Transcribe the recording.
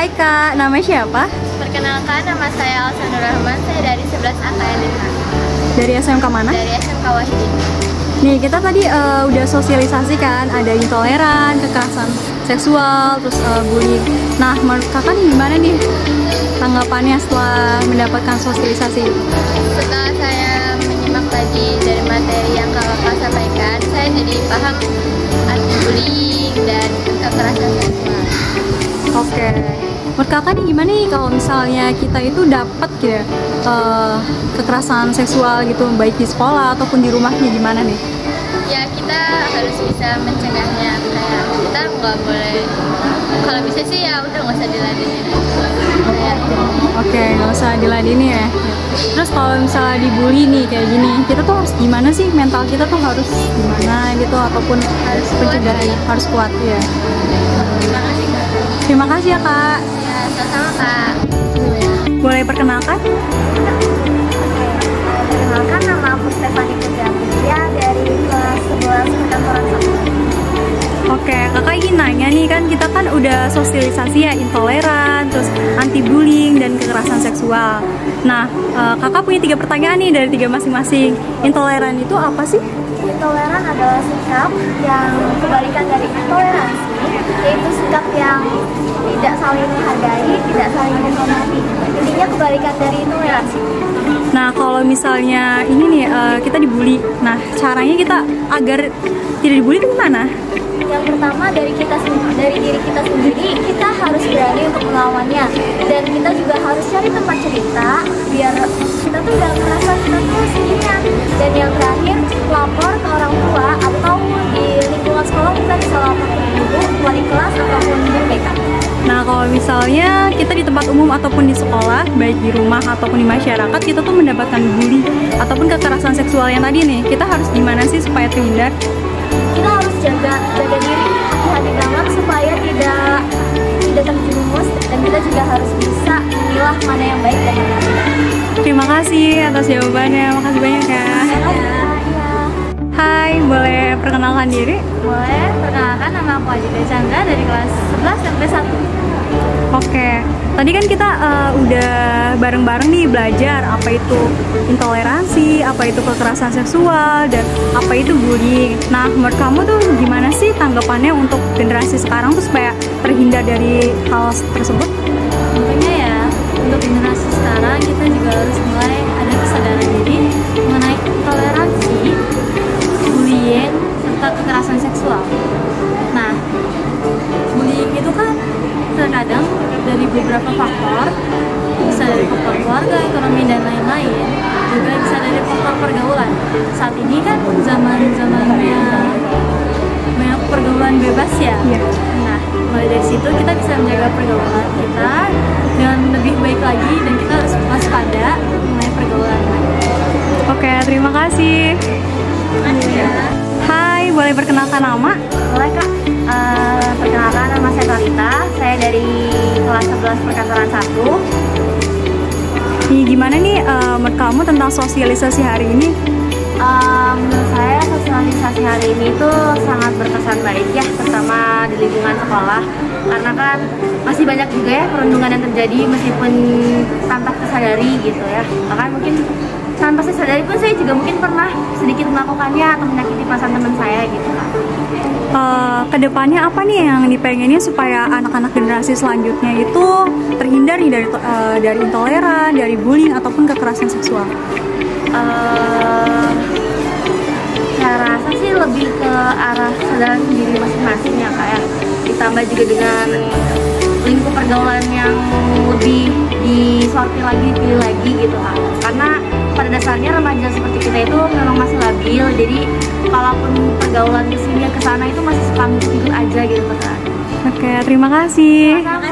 Hai Kak, namanya siapa? Perkenalkan, nama saya Alsa Nur Rahman, saya dari 11 AKN 5. Dari SMK mana? Dari SMK Wahidin. Nih, kita tadi udah sosialisasi kan, ada intoleran, kekerasan seksual, terus bullying. Nah, menurut kakak nih gimana nih tanggapannya setelah mendapatkan sosialisasi? Setelah saya menyimak tadi dari materi yang kakak sampaikan, saya jadi paham arti bullying dan kekerasan seksual. Oke. Menurut kakak nih gimana nih kalau misalnya kita itu dapat gitu ya, kekerasan seksual gitu, baik di sekolah ataupun di rumahnya, gimana nih? Ya, kita harus bisa mencegahnya, kayak kita nggak boleh, kalau bisa sih ya udah nggak usah diladenin. Oke, nggak usah diladeni ya. Terus kalau misalnya dibully nih kayak gini, kita tuh harus gimana sih, mental kita tuh harus gimana gitu, ataupun harus pencegahannya harus kuat ya. Terima kasih Kak. Terima kasih ya Kak. Ya, sama-sama Kak. Boleh perkenalkan? Perkenalkan, nama aku Stefani Putri Amelia dari kelas 11 perkantoran 1. Oke, kakak ingin nanya nih, kan kita kan udah sosialisasi ya, intoleran, terus anti bullying dan kekerasan seksual. Nah, kakak punya 3 pertanyaan nih dari 3 masing-masing. Intoleran itu apa sih? Intoleran adalah sikap yang kebalikan dari intoleransi, yaitu sikap yang tidak saling menghargai, tidak saling menghormati. Intinya kebalikan dari intoleransi. Nah, kalau misalnya ini nih, kita dibully. Nah, caranya kita agar tidak dibully itu gimana? Yang pertama, dari diri kita sendiri, kita harus berani untuk melawannya, dan kita juga harus cari tempat cerita biar kita tuh nggak merasa kita tuh sendirian. Dan yang terakhir, lapor ke orang tua atau di lingkungan sekolah kita bisa lapor ke guru, wali kelas ataupun BPK. Nah, kalau misalnya kita di tempat umum ataupun di sekolah, baik di rumah ataupun di masyarakat, kita tuh mendapatkan bully ataupun kekerasan seksual yang tadi nih, kita harus gimana sih supaya terhindar? Kita harus jaga diri, hati-hati banget supaya tidak terjerumus, dan kita juga harus bisa memilah mana yang baik dan mana yang tidak. Terima kasih atas jawabannya, makasih banyak ya. Hai, boleh perkenalkan diri? Boleh, perkenalkan, nama aku Ajida Chandra dari kelas 11 SMP 1. Oke, tadi kan kita udah bareng-bareng nih belajar apa itu intoleransi, apa itu kekerasan seksual, dan apa itu bullying. Nah, menurut kamu tuh gimana sih tanggapannya untuk generasi sekarang tuh supaya terhindar dari hal tersebut? Tentunya ya, untuk generasi sekarang kita juga harus mulai ada kesadaran diri mengenai toleransi, bullying, serta kekerasan seksual. Nah, bullying itu kan terkadang dari beberapa faktor, bisa dari faktor keluarga, ekonomi, dan lain-lain, juga bisa dari faktor pergaulan. Saat ini kan zamannya banyak pergaulan bebas ya. Iya. Nah, mulai dari situ kita bisa menjaga pergaulan kita dengan lebih baik lagi, dan kita harus waspada mengenai pergaulan. Oke, terima kasih. Hai, boleh perkenalkan nama? Boleh Kak. Perkenalkan, nama saya Talita, saya dari kelas 11 perkantoran 1. Nih, gimana nih menurut kamu tentang sosialisasi hari ini? Menurut saya sosialisasi hari ini itu sangat berkesan baik ya, terutama di lingkungan sekolah, karena kan masih banyak juga ya perundungan yang terjadi meskipun tanpa tersadari gitu ya. Bahkan mungkin tanpa saya sadari pun saya juga mungkin pernah sedikit melakukannya atau menyakiti perasaan teman saya gitu Kak. Kedepannya apa nih yang dipengennya supaya anak-anak generasi selanjutnya itu terhindar nih dari intoleran, dari bullying ataupun kekerasan seksual? Saya rasa sih lebih ke arah kesadaran diri masing-masing ya Kak ya. Ditambah juga dengan lingkup pergaulan yang lebih disortir lagi, dipilih lagi gitu Kak. Karena pada dasarnya remaja seperti kita itu memang masih labil, jadi kalaupun pergaulan kesini ke sana itu masih suka ngikut aja gitu Kak. Oke, terima kasih. Sama-sama.